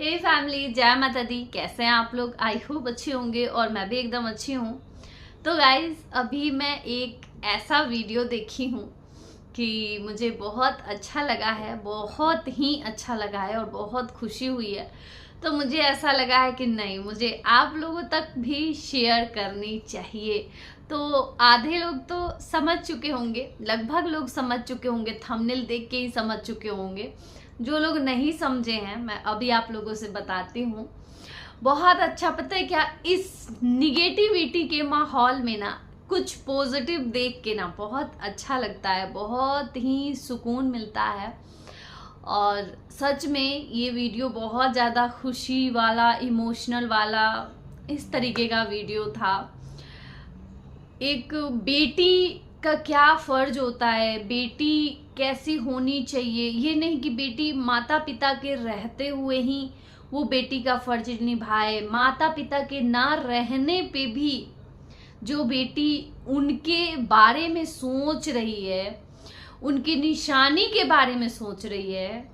हे family, जय माता दी। कैसे हैं आप लोग? आई होप अच्छे होंगे और मैं भी एकदम अच्छी हूँ। तो गाइज, अभी मैं एक ऐसा वीडियो देखी हूँ कि मुझे बहुत अच्छा लगा है, बहुत ही अच्छा लगा है और बहुत खुशी हुई है। तो मुझे ऐसा लगा है कि नहीं, मुझे आप लोगों तक भी शेयर करनी चाहिए। तो आधे लोग तो समझ चुके होंगे, लगभग लोग समझ चुके होंगे, थंबनेल देख के ही समझ चुके होंगे। जो लोग नहीं समझे हैं, मैं अभी आप लोगों से बताती हूँ। बहुत अच्छा, पता है क्या, इस निगेटिविटी के माहौल में ना कुछ पॉजिटिव देख के ना बहुत अच्छा लगता है, बहुत ही सुकून मिलता है। और सच में ये वीडियो बहुत ज़्यादा खुशी वाला, इमोशनल वाला, इस तरीके का वीडियो था। एक बेटी का क्या फर्ज होता है, बेटी कैसी होनी चाहिए, ये नहीं कि बेटी माता पिता के रहते हुए ही वो बेटी का फर्ज निभाए, माता पिता के ना रहने पे भी जो बेटी उनके बारे में सोच रही है, उनकी निशानी के बारे में सोच रही है।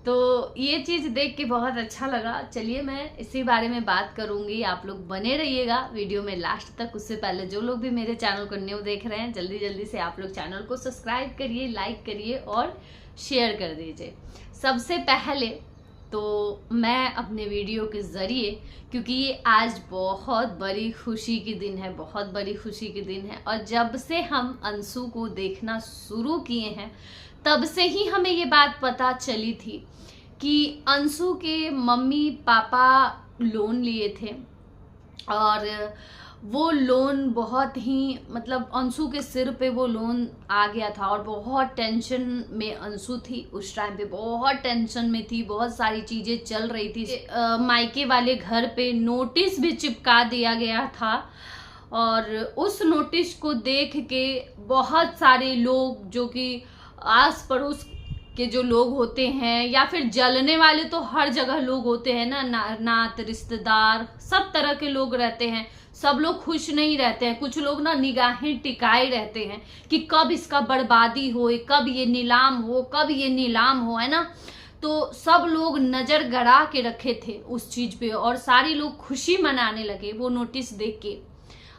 तो ये चीज़ देख के बहुत अच्छा लगा। चलिए, मैं इसी बारे में बात करूंगी, आप लोग बने रहिएगा वीडियो में लास्ट तक। उससे पहले जो लोग भी मेरे चैनल को न्यू देख रहे हैं, जल्दी जल्दी से आप लोग चैनल को सब्सक्राइब करिए, लाइक करिए और शेयर कर दीजिए। सबसे पहले तो मैं अपने वीडियो के ज़रिए, क्योंकि ये आज बहुत बड़ी खुशी की दिन है, बहुत बड़ी खुशी की दिन है, और जब से हम अंशु को देखना शुरू किए हैं तब से ही हमें ये बात पता चली थी कि अंशु के मम्मी पापा लोन लिए थे और वो लोन बहुत ही, मतलब अंशु के सिर पे वो लोन आ गया था और बहुत टेंशन में अंशु थी। उस टाइम पे बहुत टेंशन में थी, बहुत सारी चीज़ें चल रही थी। मायके वाले घर पे नोटिस भी चिपका दिया गया था और उस नोटिस को देख के बहुत सारे लोग, जो कि आस पड़ोस के जो लोग होते हैं या फिर जलने वाले, तो हर जगह लोग होते हैं ना, नात रिश्तेदार सब तरह के लोग रहते हैं। सब लोग खुश नहीं रहते हैं, कुछ लोग ना निगाहें टिकाए रहते हैं कि कब इसका बर्बादी हो, कब ये नीलाम हो, कब ये नीलाम हो, है ना। तो सब लोग नजर गड़ा के रखे थे उस चीज पे और सारे लोग खुशी मनाने लगे वो नोटिस देख के।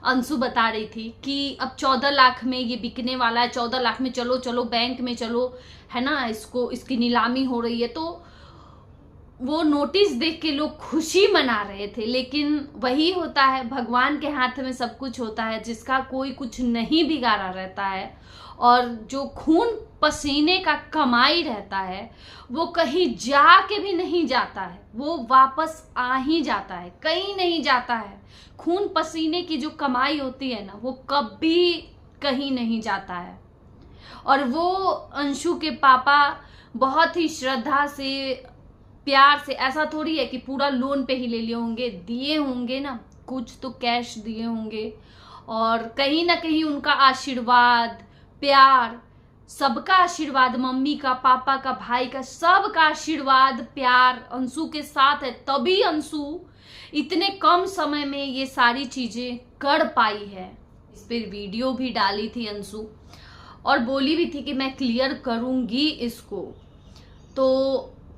अंशु बता रही थी कि अब 14 लाख में ये बिकने वाला है, 14 लाख में, चलो चलो बैंक में चलो, है ना, इसकी नीलामी हो रही है। तो वो नोटिस देख के लोग खुशी मना रहे थे। लेकिन वही होता है, भगवान के हाथ में सब कुछ होता है, जिसका कोई कुछ नहीं बिगाड़ा रहता है। और जो खून पसीने का कमाई रहता है वो कहीं जाके भी नहीं जाता है, वो वापस आ ही जाता है, कहीं नहीं जाता है। खून पसीने की जो कमाई होती है ना, वो कभी कहीं नहीं जाता है। और वो अंशु के पापा बहुत ही श्रद्धा से, प्यार से, ऐसा थोड़ी है कि पूरा लोन पे ही ले लिए होंगे, दिए होंगे ना, कुछ तो कैश दिए होंगे। और कहीं ना कहीं उनका आशीर्वाद, प्यार, सबका आशीर्वाद, मम्मी का, पापा का, भाई का, सबका आशीर्वाद, प्यार अंशु के साथ है, तभी अंशु इतने कम समय में ये सारी चीजें कर पाई है। इस पर वीडियो भी डाली थी अंशु और बोली भी थी कि मैं क्लियर करूंगी इसको। तो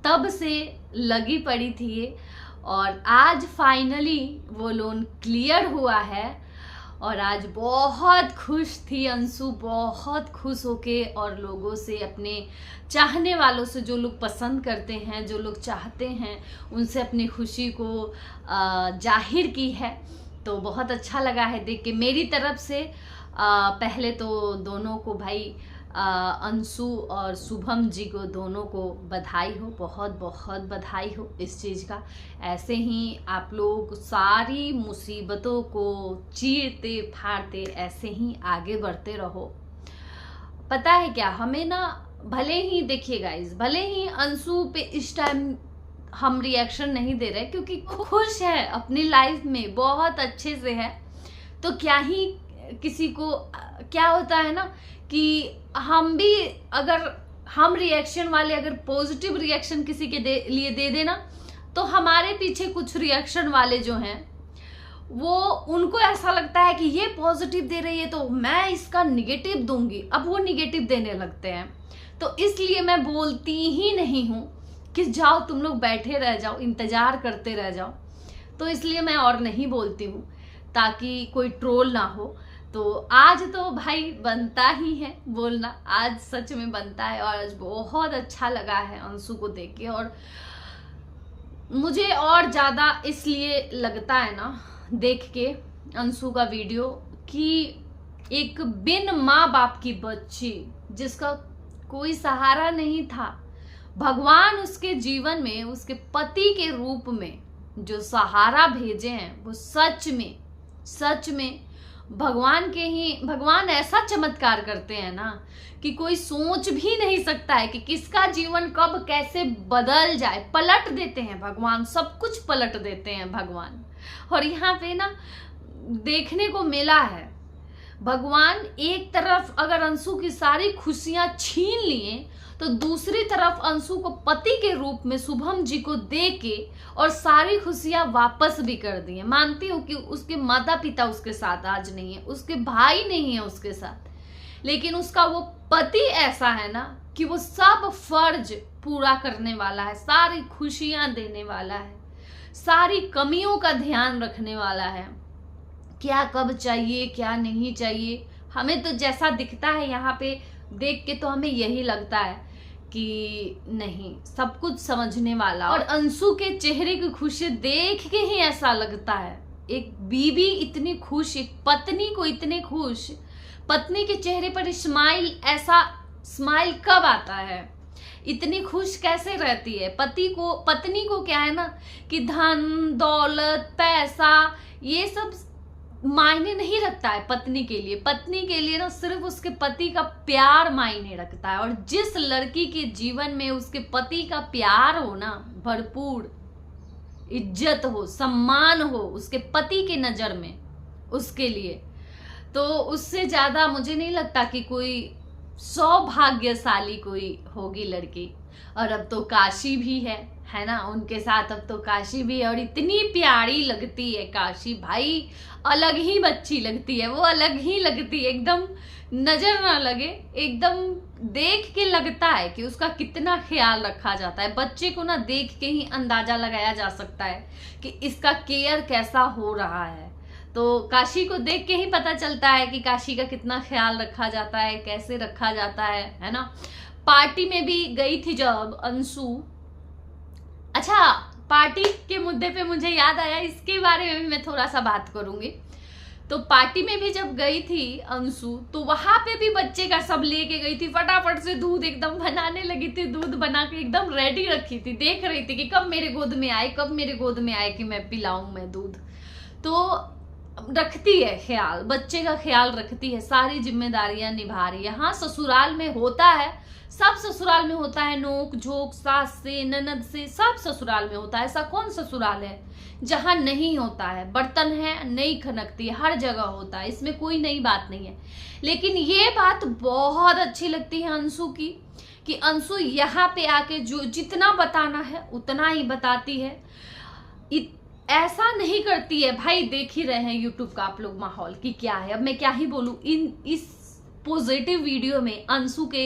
तब से लगी पड़ी थी और आज फाइनली वो लोन क्लियर हुआ है और आज बहुत खुश थी अंशु, बहुत खुश होके, और लोगों से, अपने चाहने वालों से, जो लोग पसंद करते हैं, जो लोग चाहते हैं, उनसे अपनी खुशी को जाहिर की है। तो बहुत अच्छा लगा है देख के। मेरी तरफ से पहले तो दोनों को, भाई अंशु और शुभम जी को, दोनों को बधाई हो, बहुत बहुत बधाई हो इस चीज़ का। ऐसे ही आप लोग सारी मुसीबतों को चीरते फाड़ते ऐसे ही आगे बढ़ते रहो। पता है क्या, हमें ना, भले ही देखिए गाइस, भले ही अंशु पे इस टाइम हम रिएक्शन नहीं दे रहे क्योंकि खुश है अपनी लाइफ में, बहुत अच्छे से है, तो क्या ही किसी को, क्या होता है ना कि हम भी, अगर हम रिएक्शन वाले, अगर पॉजिटिव रिएक्शन किसी के लिए दे देना, तो हमारे पीछे कुछ रिएक्शन वाले जो हैं, वो, उनको ऐसा लगता है कि ये पॉजिटिव दे रही है तो मैं इसका निगेटिव दूंगी, अब वो निगेटिव देने लगते हैं। तो इसलिए मैं बोलती ही नहीं हूँ कि जाओ तुम लोग बैठे रह जाओ, इंतजार करते रह जाओ। तो इसलिए मैं और नहीं बोलती हूँ ताकि कोई ट्रोल ना हो। तो आज तो भाई बनता ही है बोलना, आज सच में बनता है। और आज बहुत अच्छा लगा है अंशु को देख के, और मुझे और ज़्यादा इसलिए लगता है ना देख के अंशु का वीडियो कि एक बिन माँ बाप की बच्ची जिसका कोई सहारा नहीं था, भगवान उसके जीवन में उसके पति के रूप में जो सहारा भेजे हैं, वो सच में भगवान ऐसा चमत्कार करते हैं ना कि कोई सोच भी नहीं सकता है कि किसका जीवन कब कैसे बदल जाए। पलट देते हैं भगवान, सब कुछ पलट देते हैं भगवान। और यहाँ पे ना देखने को मिला है, भगवान एक तरफ अगर अंशु की सारी खुशियां छीन लिए तो दूसरी तरफ अंशु को पति के रूप में शुभम जी को दे के और सारी खुशियां वापस भी कर दी है। मानती हूँ कि उसके माता पिता उसके साथ आज नहीं है, उसके भाई नहीं है उसके साथ, लेकिन उसका वो पति ऐसा है ना कि वो सब फर्ज पूरा करने वाला है, सारी खुशियां देने वाला है, सारी कमियों का ध्यान रखने वाला है, क्या कब चाहिए क्या नहीं चाहिए। हमें तो जैसा दिखता है यहाँ पे देख के तो हमें यही लगता है कि नहीं, सब कुछ समझने वाला। और अंशु के चेहरे की खुशी देख के ही ऐसा लगता है, एक बीवी इतनी खुश, एक पत्नी को इतने खुश, पत्नी के चेहरे पर ऐसा स्माइल कब आता है, इतनी खुश कैसे रहती है। पत्नी को क्या है ना कि धन दौलत पैसा ये सब मायने नहीं रखता है पत्नी के लिए ना सिर्फ उसके पति का प्यार मायने रखता है। और जिस लड़की के जीवन में उसके पति का प्यार हो ना, भरपूर इज्जत हो, सम्मान हो उसके पति के नजर में, उसके लिए तो उससे ज्यादा मुझे नहीं लगता कि कोई सौभाग्यशाली कोई होगी लड़की। और अब तो काशी भी है ना उनके साथ, अब तो काशी भी है और इतनी प्यारी लगती है काशी भाई, अलग ही बच्ची लगती है वो, अलग ही लगती है, एकदम नजर ना लगे, एकदम देख के लगता है कि उसका कितना ख्याल रखा जाता है। बच्चे को ना देख के ही अंदाजा लगाया जा सकता है कि इसका केयर कैसा हो रहा है। तो काशी को देख के ही पता चलता है कि काशी का कितना ख्याल रखा जाता है, कैसे रखा जाता है ना। पार्टी में भी गई थी जब अंशु, अच्छा पार्टी के मुद्दे पे मुझे याद आया, इसके बारे में भी मैं थोड़ा सा बात करूंगी। तो पार्टी में भी जब गई थी अंशु तो वहां पे भी बच्चे का सब लेके गई थी, फटाफट से दूध एकदम बनाने लगी थी, दूध बना के एकदम रेडी रखी थी, देख रही थी कि कब मेरे गोद में आए कि मैं पिलाऊं मैं दूध। तो रखती है ख्याल, बच्चे का ख्याल रखती है, सारी जिम्मेदारियां निभा रही है। हाँ ससुराल में होता है, सब ससुराल में होता है, नोक झोंक सास से ननद से सब ससुराल में होता है। ऐसा कौन ससुराल है जहां नहीं होता है, बर्तन है नहीं खनकती है, हर जगह होता है, इसमें कोई नई बात नहीं है। लेकिन ये बात बहुत अच्छी लगती है अंशु की कि अंशु यहाँ पे आके जो जितना बताना है उतना ही बताती है, ऐसा नहीं करती है। भाई देख ही रहे हैं यूट्यूब का आप लोग माहौल की क्या है, अब मैं क्या ही बोलूं। इस पॉजिटिव वीडियो में अंशु के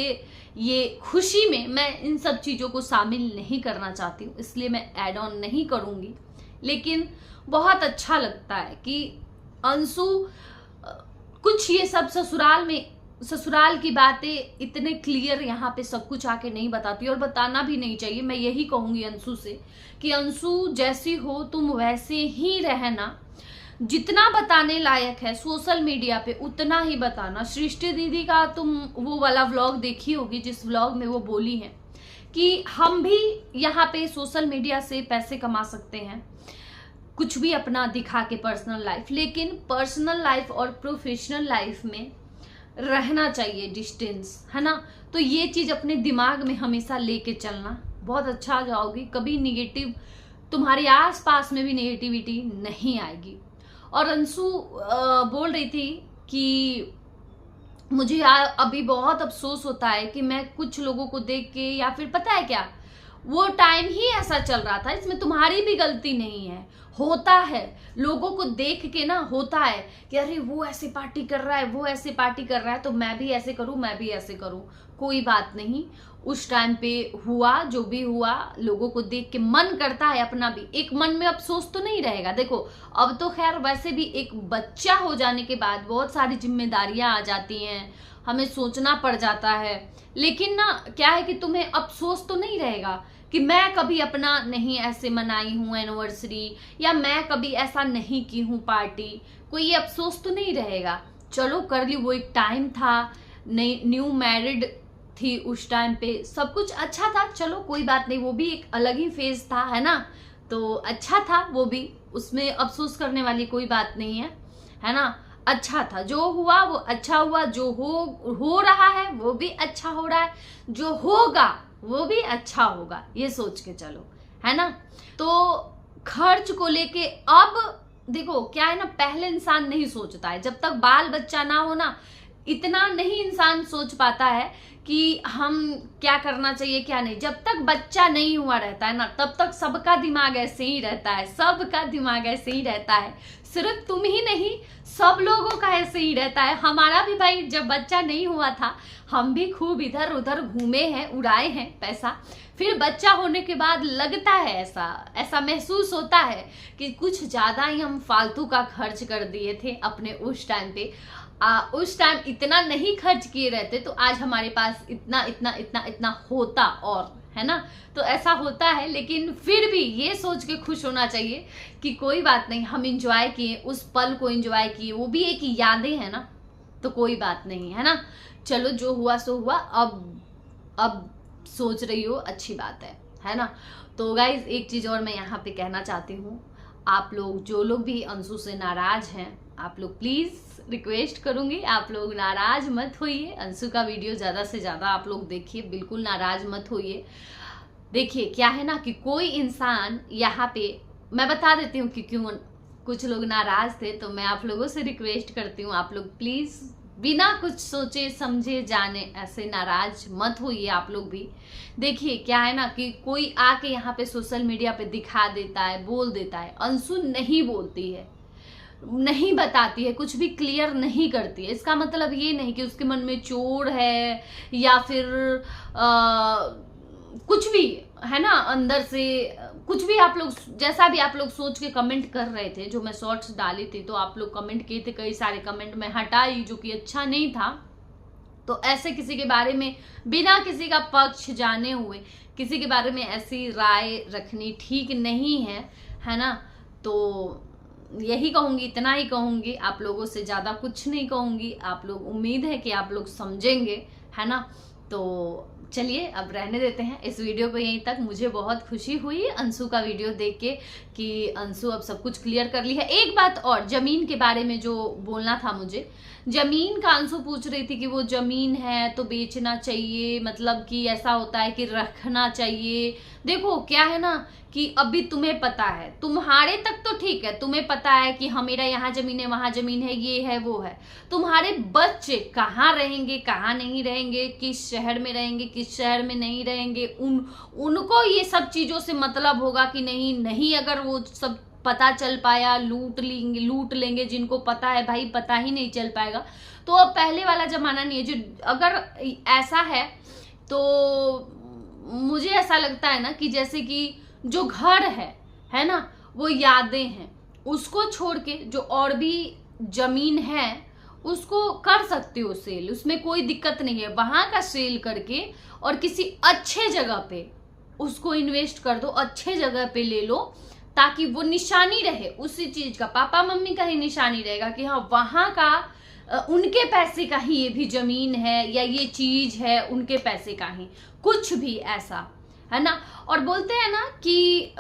ये खुशी में मैं इन सब चीजों को शामिल नहीं करना चाहती हूँ, इसलिए मैं ऐड ऑन नहीं करूंगी। लेकिन बहुत अच्छा लगता है कि अंशु कुछ ये सब ससुराल की बातें इतने क्लियर यहाँ पे सब कुछ आके नहीं बताती, और बताना भी नहीं चाहिए। मैं यही कहूंगी अंशु से कि अंशु जैसी हो तुम वैसे ही रहना, जितना बताने लायक है सोशल मीडिया पे उतना ही बताना। सृष्टि दीदी का तुम वो वाला व्लॉग देखी होगी जिस व्लॉग में वो बोली है कि हम भी यहाँ पे सोशल मीडिया से पैसे कमा सकते हैं, कुछ भी अपना दिखा के पर्सनल लाइफ, लेकिन पर्सनल लाइफ और प्रोफेशनल लाइफ में रहना चाहिए डिस्टेंस, है ना। तो ये चीज अपने दिमाग में हमेशा लेके चलना, बहुत अच्छा जाओगी, कभी निगेटिव तुम्हारे आस पास में भी नेगेटिविटी नहीं आएगी। और अंशु बोल रही थी कि मुझे अभी बहुत अफसोस होता है कि मैं कुछ लोगों को देख के, या फिर पता है क्या, वो टाइम ही ऐसा चल रहा था, इसमें तुम्हारी भी गलती नहीं है। होता है लोगों को देख के ना, होता है कि अरे वो ऐसे पार्टी कर रहा है, वो ऐसे पार्टी कर रहा है, तो मैं भी ऐसे करूं, मैं भी ऐसे करूं। कोई बात नहीं, उस टाइम पे हुआ जो भी हुआ, लोगों को देख के मन करता है अपना भी, एक मन में अफसोस तो नहीं रहेगा। देखो अब तो खैर वैसे भी एक बच्चा हो जाने के बाद बहुत सारी जिम्मेदारियां आ जाती हैं, हमें सोचना पड़ जाता है, लेकिन ना क्या है कि तुम्हें अफसोस तो नहीं रहेगा कि मैं कभी अपना नहीं ऐसे मनाई हूँ एनिवर्सरी, या मैं कभी ऐसा नहीं की हूँ पार्टी, कोई ये अफसोस तो नहीं रहेगा। चलो कर ली, वो एक टाइम था, न्यू मैरिड थी उस टाइम पे, सब कुछ अच्छा था, चलो कोई बात नहीं, वो भी एक अलग ही फेज था, है ना, तो अच्छा था वो भी, उसमें अफसोस करने वाली कोई बात नहीं है ना। अच्छा था, जो हुआ वो अच्छा हुआ, जो हो रहा है वो भी अच्छा हो रहा है, जो होगा वो भी अच्छा होगा, ये सोच के चलो, है ना। तो खर्च को लेके अब देखो क्या है ना, पहले इंसान नहीं सोचता है, जब तक बाल बच्चा ना हो ना, इतना नहीं इंसान सोच पाता है कि हम क्या करना चाहिए क्या नहीं। जब तक बच्चा नहीं हुआ रहता है ना, तब तक सबका दिमाग ऐसे ही रहता है, सबका दिमाग ऐसे ही रहता है, सिर्फ तुम ही नहीं, सब लोगों का ऐसे ही रहता है। हमारा भी भाई जब बच्चा नहीं हुआ था, हम भी खूब इधर उधर घूमे हैं, उड़ाए हैं पैसा, फिर बच्चा होने के बाद लगता है ऐसा महसूस होता है कि कुछ ज्यादा ही हम फालतू का खर्च कर दिए थे अपने उस टाइम पे। उस टाइम इतना नहीं खर्च किए रहते तो आज हमारे पास इतना इतना इतना इतना होता, और है ना, तो ऐसा होता है। लेकिन फिर भी ये सोच के खुश होना चाहिए कि कोई बात नहीं, हम इंजॉय किए, उस पल को इंजॉय किए, वो भी एक यादें है ना, तो कोई बात नहीं, है ना। चलो जो हुआ सो हुआ, अब सोच रही हो अच्छी बात है ना। तो गाइज एक चीज और मैं यहाँ पे कहना चाहती हूँ, आप लोग जो लोग भी अंशु से नाराज हैं, आप लोग प्लीज रिक्वेस्ट करूंगी, आप लोग नाराज मत होइए, अंशु का वीडियो ज्यादा से ज्यादा आप लोग देखिए, बिल्कुल नाराज मत होइए। देखिए क्या है ना कि कोई इंसान यहाँ पे, मैं बता देती हूँ कि क्यों कुछ लोग नाराज थे, तो मैं आप लोगों से रिक्वेस्ट करती हूँ, आप लोग प्लीज बिना कुछ सोचे समझे जाने ऐसे नाराज मत होइए आप लोग भी। देखिए क्या है ना कि कोई आके यहाँ पे सोशल मीडिया पे दिखा देता है, बोल देता है, अंशु नहीं बोलती है, नहीं बताती है, कुछ भी क्लियर नहीं करती है, इसका मतलब ये नहीं कि उसके मन में चोर है या फिर कुछ भी, है ना, अंदर से कुछ भी। आप लोग जैसा भी आप लोग सोच के कमेंट कर रहे थे, जो मैं शॉर्ट्स डाली थी तो आप लोग कमेंट किए थे, कई सारे कमेंट में हटाई जो कि अच्छा नहीं था। तो ऐसे किसी के बारे में बिना किसी का पक्ष जाने हुए किसी के बारे में ऐसी राय रखनी ठीक नहीं है ना। तो यही कहूंगी, इतना ही कहूंगी, आप लोगों से ज्यादा कुछ नहीं कहूंगी। आप लोग, उम्मीद है कि आप लोग समझेंगे, है ना। तो चलिए अब रहने देते हैं इस वीडियो को यहीं तक। मुझे बहुत खुशी हुई अंशु का वीडियो देख के कि अंशु अब सब कुछ क्लियर कर ली है। एक बात और, जमीन के बारे में जो बोलना था मुझे, जमीन का अंशु पूछ रही थी कि वो जमीन है तो बेचना चाहिए, मतलब कि ऐसा होता है कि रखना चाहिए। देखो क्या है ना कि अभी तुम्हें पता है, तुम्हारे तक तो ठीक है, तुम्हें पता है कि हाँ मेरा यहाँ जमीन है, वहां जमीन है, ये है वो है। तुम्हारे बच्चे कहाँ रहेंगे, कहाँ नहीं रहेंगे, किस शहर में रहेंगे, किस शहर में नहीं रहेंगे, उनको ये सब चीजों से मतलब होगा कि नहीं। अगर वो सब पता चल पाया, लूट लेंगे, जिनको पता है भाई पता ही नहीं चल पाएगा। तो अब पहले वाला जमाना नहीं है। जो अगर ऐसा है तो मुझे ऐसा लगता है ना कि जैसे कि जो घर है ना, वो यादें हैं, उसको छोड़ के जो और भी जमीन है उसको कर सकते हो सेल, उसमें कोई दिक्कत नहीं है। वहां का सेल करके और किसी अच्छे जगह पे उसको इन्वेस्ट कर दो, अच्छे जगह पे ले लो, ताकि वो निशानी रहे उसी चीज का, पापा मम्मी का ही निशानी रहेगा कि हाँ वहां का उनके पैसे का ही ये भी जमीन है या ये चीज है उनके पैसे का ही, कुछ भी ऐसा, है ना। और बोलते हैं ना कि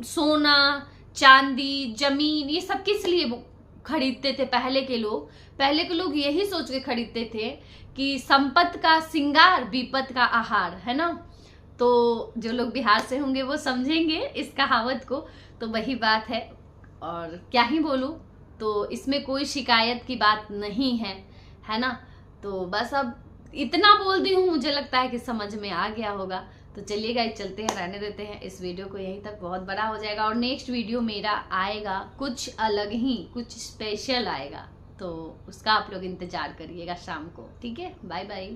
सोना चांदी जमीन ये सब किस लिए खरीदते थे पहले के लोग यही सोच के खरीदते थे कि संपत्ति का श्रृंगार विपत का आहार, है ना। तो जो लोग बिहार से होंगे वो समझेंगे इस कहावत को। तो वही बात है, और क्या ही बोलूं, तो इसमें कोई शिकायत की बात नहीं है ना। तो बस अब इतना बोल दी हूँ, मुझे लगता है कि समझ में आ गया होगा। तो चलिए गाइस चलते हैं, रहने देते हैं इस वीडियो को यहीं तक, बहुत बड़ा हो जाएगा। और नेक्स्ट वीडियो मेरा आएगा कुछ अलग ही, कुछ स्पेशल आएगा, तो उसका आप लोग इंतजार करिएगा शाम को, ठीक है। Bye bye.